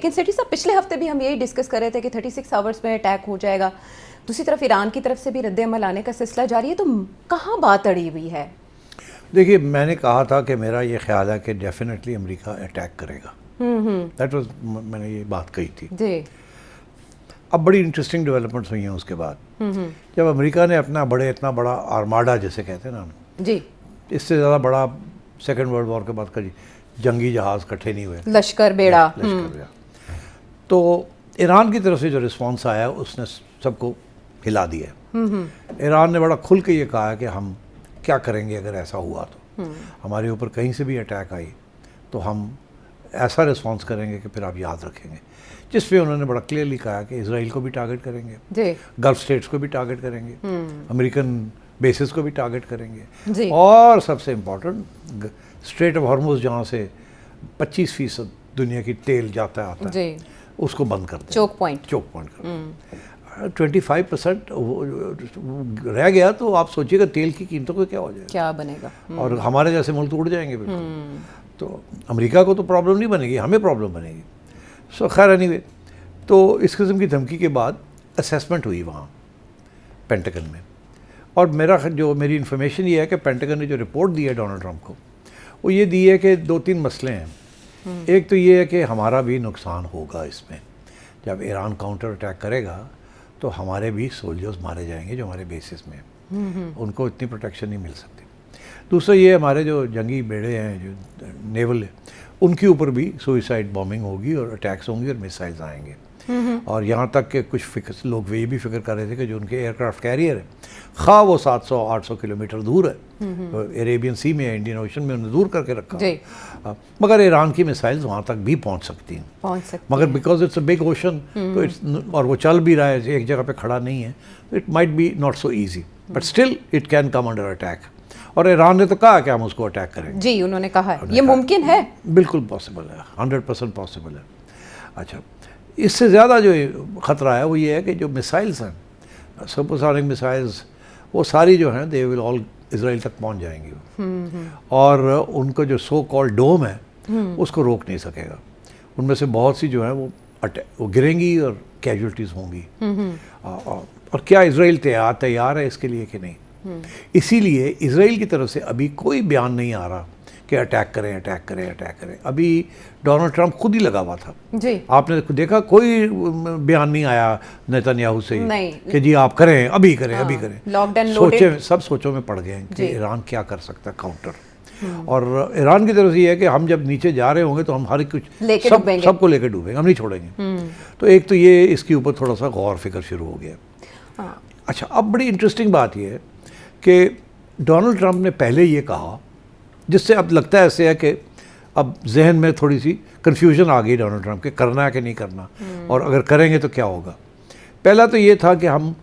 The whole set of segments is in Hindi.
लेकिन सेठी साहब पिछले हफ्ते भी हम यही डिस्कस कर रहे थे कि 36 आवर्स में अटैक हो जाएगा। दूसरी तरफ ईरान की तरफ से भी रद्द-ए-अमल आने का सिलसिला जारी है, तो कहाँ बात अड़ी हुई है? देखिए, मैंने कहा था कि मेरा ये ख्याल है कि डेफिनेटली अमेरिका अटैक करेगा। दैट वाज, मैंने ये बात कही थी जी। अब बड़ी इंटरेस्टिंग डेवलपमेंट्स हुई हैं उसके बाद, जब अमेरिका ने अपना इतना बड़ा आर्माडा जिसे कहते हैं ना जी, इससे ज़्यादा बड़ा सेकेंड वर्ल्ड वॉर के बाद का जंगी जहाज़ इकट्ठे नहीं हुए, लश्कर बेड़ा। लश्कर बेड़ा। तो ईरान की तरफ से जो रिस्पॉन्स आया उसने सबको हिला दिया। ईरान ने बड़ा खुल के ये कहा कि हम क्या करेंगे अगर ऐसा हुआ तो हमारे ऊपर कहीं से भी अटैक आई तो हम ऐसा रिस्पॉन्स करेंगे कि फिर आप याद रखेंगे। जिस पे उन्होंने बड़ा क्लियरली कहा कि इसराइल को भी टारगेट करेंगे जी, गल्फ स्टेट्स को भी टारगेट करेंगे, अमेरिकन बेसिस को भी टारगेट करेंगे, जी। और सबसे इम्पोर्टेंट स्ट्रेट ऑफ हॉर्मुज़ जहाँ से 25% दुनिया की तेल जाता आता है जी, उसको बंद कर दें, चोक पॉइंट। कर दें। 25% रह गया तो आप सोचिएगा तेल की कीमतों को क्या हो जाएगा, क्या बनेगा। और हमारे जैसे मुल्क उड़ जाएंगे बिल्कुल। तो अमेरिका को तो प्रॉब्लम नहीं बनेगी, हमें प्रॉब्लम बनेगी। सो खैर एनीवे, तो इस किस्म की धमकी के बाद असेसमेंट हुई वहाँ पेंटागन में, और मेरी इन्फॉर्मेशन ये है कि पेंटागन ने जो रिपोर्ट दी है डोनाल्ड ट्रंप को, वो ये दी है कि 2-3 मसले हैं। एक तो ये है कि हमारा भी नुकसान होगा इसमें, जब ईरान काउंटर अटैक करेगा तो हमारे भी सोल्जर्स मारे जाएंगे जो हमारे बेसिस में, उनको इतनी प्रोटेक्शन नहीं मिल सकती। दूसरा ये हमारे जो जंगी बेड़े हैं, जो नेवल है, उनके ऊपर भी सुइसाइड बॉम्बिंग होगी और अटैक्स होंगे और मिसाइल्स आएंगे। और यहाँ तक कि कुछ लोग ये भी फिक्र कर रहे थे कि जो उनके एयरक्राफ्ट कैरियर है, खा वो 700-800 किलोमीटर दूर है, तो अरेबियन सी में, इंडियन ओशन में उन्हें दूर करके रखा, मगर ईरान की मिसाइल्स वहाँ तक भी पहुँच सकती हैं, मगर because it's a big ocean, तो इट्स, और वो चल भी रहा है, एक जगह पे खड़ा नहीं है, तो it might be not so easy, but still it can come under attack. और ईरान ने तो कहा कि हम उसको अटैक करेंगे। जी, उन्होंने कहा है ये मुमकिन है, बिल्कुल पॉसिबल है, 100% पॉसिबल है। अच्छा, इससे ज़्यादा जो ख़तरा है वो ये है कि जो मिसाइल्स हैं, सुपरसोनिक मिसाइल्स, वो सारी जो हैं दे विल ऑल इसराइल तक पहुंच जाएंगी, और उनको जो सो कॉल्ड डोम है उसको रोक नहीं सकेगा। उनमें से बहुत सी जो है वो गिरेंगी और कैजुअल्टीज़ होंगी। और क्या इसराइल तैयार है इसके लिए कि नहीं? इसीलिए इसराइल की तरफ से अभी कोई बयान नहीं आ रहा कि अटैक करें। अभी डोनाल्ड ट्रंप खुद ही लगा हुआ था जी। आपने देखा, कोई बयान नहीं आया नेतन्याहू से कि जी आप करें, अभी करें। लॉकडाउन सब सोचों में पड़ गए हैं कि ईरान क्या कर सकता है काउंटर। और ईरान की तरफ से ये है कि हम जब नीचे जा रहे होंगे तो हम हर कुछ सबको लेकर डूबेंगे, हम नहीं छोड़ेंगे। तो एक तो ये इसके ऊपर थोड़ा सा गौर फिक्र शुरू हो गया। अच्छा, अब बड़ी इंटरेस्टिंग बात ये है कि डोनाल्ड ट्रंप ने पहले ये कहा, जिससे अब लगता है ऐसे है कि अब जहन में थोड़ी सी कन्फ्यूजन आ गई डोनाल्ड ट्रंप के करना है कि नहीं करना, और अगर करेंगे तो क्या होगा। पहला तो ये था कि हम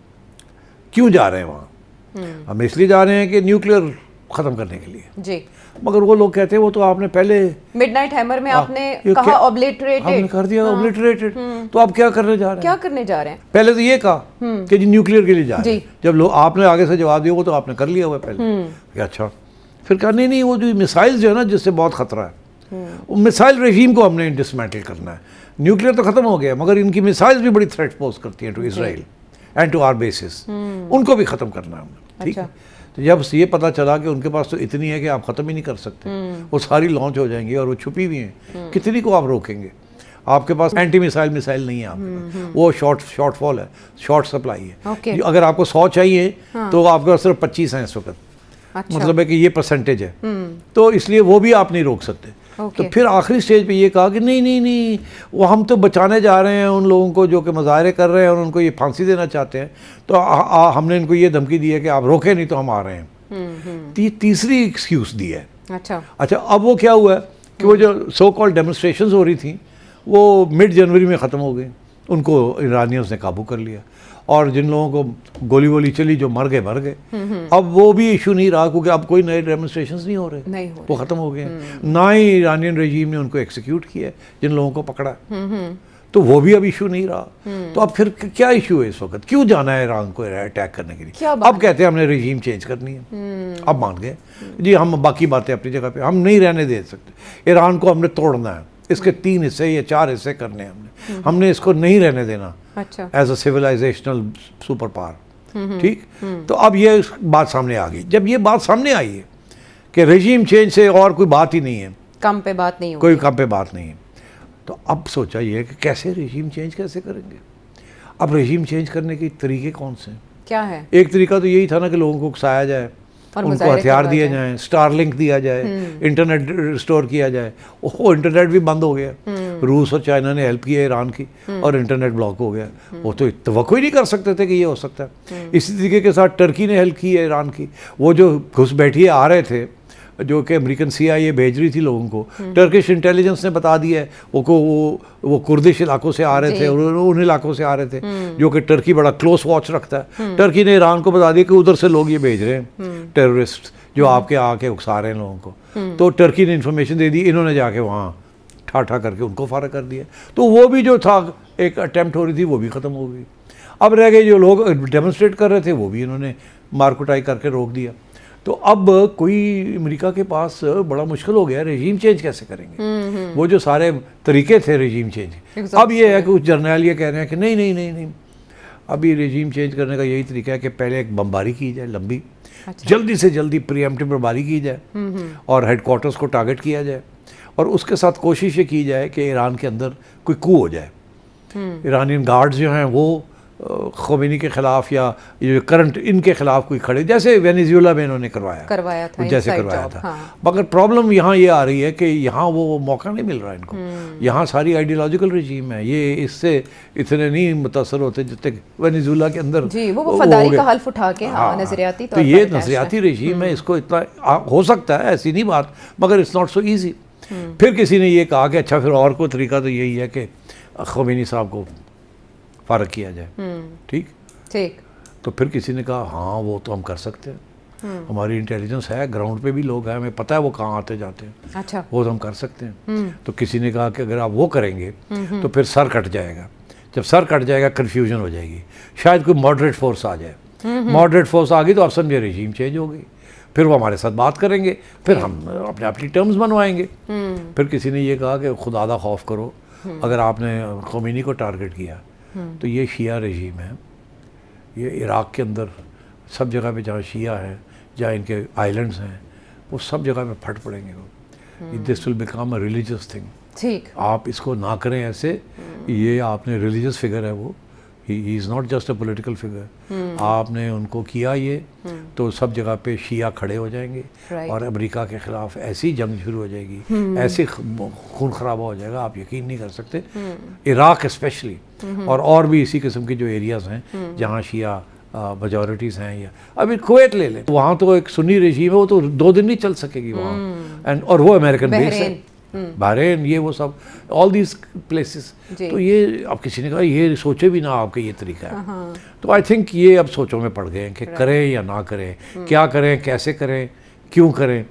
क्यों जा रहे हैं वहाँ, हम इसलिए जा रहे हैं कि न्यूक्लियर ख़त्म करने के लिए जी, मगर वो लोग कहते हैं वो तो आपने पहले मिडनाइट हैमर में आपने कहा ऑब्लिटरेटेड, हमने कर दिया ऑब्लिटरेटेड, तो आप क्या करने जा रहे हैं? पहले तो ये कहा कि जी न्यूक्लियर के लिए जा रहे हैं, जब लोग आपने आगे से जवाब दिया वो तो आपने कर लिया हुआ पहले। अच्छा, फिर कहा नहीं वो जो मिसाइल्स जो है ना जिससे बहुत खतरा है, वो मिसाइल रेजीम को हमने डिसमेंटल करना है। न्यूक्लियर तो खत्म हो गया मगर इनकी मिसाइल्स भी बड़ी थ्रेट पोज करती हैं to Israel and to our basis, उनको भी ख़त्म करना है हमने। ठीक है, तो जब ये पता चला कि उनके पास तो इतनी है कि आप ख़त्म ही नहीं कर सकते, वो सारी लॉन्च हो जाएंगी और वो छुपी हुई हैं, कितनी को आप रोकेंगे? आपके पास एंटी मिसाइल नहीं है आपके पास, वो शॉर्टफॉल है, शॉर्ट सप्लाई है। अगर आपको 100 चाहिए तो आपके पास सिर्फ 25 हैं इस वक्त। अच्छा। मतलब है कि ये परसेंटेज है, तो इसलिए वो भी आप नहीं रोक सकते। तो फिर आखिरी स्टेज पे ये कहा कि नहीं वो हम तो बचाने जा रहे हैं उन लोगों को जो कि मुजाहरे कर रहे हैं और उनको ये फांसी देना चाहते हैं, तो हमने इनको ये धमकी दी है कि आप रोके नहीं तो हम आ रहे हैं। तीसरी एक्सक्यूज़ दी है। अच्छा, अब वो क्या हुआ है कि वो जो सो कॉल्ड डेमोन्स्ट्रेशंस हो रही थी वो मिड जनवरी में ख़त्म हो गई, उनको ईरानियंस ने काबू कर लिया, और जिन लोगों को गोली वोली चली जो मर गए। अब वो भी इशू नहीं रहा क्योंकि अब कोई नए डेमोन्स्ट्रेशंस नहीं हो रहे, वो ख़त्म हो गए। ना ही ईरानियन रेजीम ने उनको एक्सिक्यूट किया जिन लोगों को पकड़ा, तो वो भी अब इशू नहीं रहा। तो अब फिर क्या इशू है इस वक्त, क्यों जाना है ईरान को अटैक करने के लिए? अब कहते हैं हमने रेजीम चेंज करनी है। अब मान गए जी हम बाकी बातें अपनी जगह पे, हम नहीं रहने दे सकते, ईरान को हमने तोड़ना है, इसके 3 हिस्से या 4 हिस्से करने हैं हमने इसको नहीं रहने देना अच्छा as a civilisational super power. ठीक, तो अब ये बात सामने आ गई। जब ये बात सामने आई है कि रेजीम चेंज से और कोई बात ही नहीं है, कम पे बात नहीं होगी, कोई कम पे बात नहीं है, तो अब सोचा ये कि कैसे रेजीम चेंज कैसे करेंगे। अब रेजीम चेंज करने के तरीके कौन से हैं? क्या है? एक तरीका तो यही था ना कि लोगों को उकसाया जाए, उनको हथियार दिए जाएं, स्टारलिंक दिया जाए, इंटरनेट रिस्टोर किया जाए। वो इंटरनेट भी बंद हो गया, रूस और चाइना ने हेल्प किया ईरान की और इंटरनेट ब्लॉक हो गया। वो तो तवक्को ही नहीं कर सकते थे कि ये हो सकता है। इसी तरीके के साथ टर्की ने हेल्प की है ईरान की। वो जो घुसपैठिए आ रहे थे, जो कि अमेरिकन CIA भेज रही थी लोगों को, टर्किश इंटेलिजेंस ने बता दिया है वो कुर्दिश इलाकों से आ रहे थे और उन इलाकों से आ रहे थे जो कि टर्की बड़ा क्लोज वॉच रखता है। टर्की ने ईरान को बता दिया कि उधर से लोग ये भेज रहे हैं टेररिस्ट जो आपके आके उकसा रहे हैं लोगों को। तो टर्की ने इन्फॉर्मेशन दे दी, इन्होंने जाके वहाँ ठाठा करके उनको फारग कर दिया। तो वो भी जो था एक अटैम्प्ट हो रही थी वो भी ख़त्म हो गई। अब रह गए जो लोग डेमोन्स्ट्रेट कर रहे थे वो भी इन्होंने मारकुटाई करके रोक दिया। तो अब कोई अमेरिका के पास बड़ा मुश्किल हो गया, रेजीम चेंज कैसे करेंगे। वो जो सारे तरीके थे रेजीम चेंज, अब ये है कि कुछ जर्नैल ये कह रहे हैं कि नहीं नहीं नहीं नहीं, अभी रेजीम चेंज करने का यही तरीका है कि पहले एक बमबारी की जाए लंबी, जल्दी से जल्दी प्रीएम्प्टिव बमबारी की जाए और हेडक्वार्टर्स को टारगेट किया जाए और उसके साथ कोशिश ये की जाए कि ईरान के अंदर कोई कू हो जाए। ईरानियन गार्ड्स जो हैं वो खोमेनी के खिलाफ या ये करंट इनके खिलाफ कोई खड़े, जैसे वेनेजुएला में इन्होंने करवाया था जैसे करवाया था। हाँ। मगर प्रॉब्लम यहाँ ये आ रही है कि यहाँ वो मौका नहीं मिल रहा इनको। यहाँ सारी आइडियोलॉजिकल रजीम है, ये इससे इतने नहीं मुतासर होते जितने वेनेजुएला के अंदर जी, वो फदाई का हल्फ उठा के। हाँ, नजरियाती तो ये नजरियाती रजीम है, इसको इतना हो सकता है, ऐसी नहीं बात, मगर इट्स नॉट सो ईजी। फिर किसी ने ये कहा कि अच्छा फिर और कोई तरीका तो यही है कि खोमेनी साहब को फारग किया जाए। ठीक ठीक, तो फिर किसी ने कहा हाँ वो तो हम कर सकते हैं, हमारी इंटेलिजेंस है, ग्राउंड पे भी लोग हैं, हमें पता है वो कहाँ आते जाते हैं, अच्छा वो तो हम कर सकते हैं। तो किसी ने कहा कि अगर आप वो करेंगे तो फिर सर कट जाएगा, जब सर कट जाएगा कन्फ्यूजन हो जाएगी, शायद कोई मॉडरेट फोर्स आ जाए। मॉडरेट फोर्स आ गई तो आप समझे रेजीम चेंज हो गई, फिर वो हमारे साथ बात करेंगे, फिर हम अपने अपनी टर्म्स बनवाएंगे। फिर किसी ने ये कहा कि खुदादा खौफ करो, अगर आपने खोमेनी को टारगेट किया तो ये शिया रजीम है, ये इराक़ के अंदर सब जगह पे जहाँ शिया है, जहाँ इनके आइलैंड्स हैं, वो सब जगह पे फट पड़ेंगे वो। This will become a religious thing. ठीक, आप इसको ना करें ऐसे, ये आपने रिलीजियस फिगर है वो, he is not just a political figure. आपने उनको किया ये तो सब जगह पे शिया खड़े हो जाएंगे और अमेरिका के खिलाफ ऐसी जंग शुरू हो जाएगी, ऐसे खून खराबा हो जाएगा, आप यकीन नहीं कर सकते। इराक़ स्पेशली और भी इसी किस्म के जो एरियाज़ हैं जहाँ शिया मेजॉरिटीज़ हैं, या अभी कुवैत ले लें, वहाँ तो एक सुन्नी रजीम है, वो तो 2 दिन नहीं चल सकेगी वहाँ, एंड और वो अमेरिकन बेस है, बहरीन, ये वो सब ऑल दीज प्लेसेस। तो ये अब किसी ने कहा ये सोचे भी ना आपके ये तरीका है। तो आई थिंक ये अब सोचों में पड़ गए हैं कि करें या ना करें, क्या करें, कैसे करें, क्यों करें।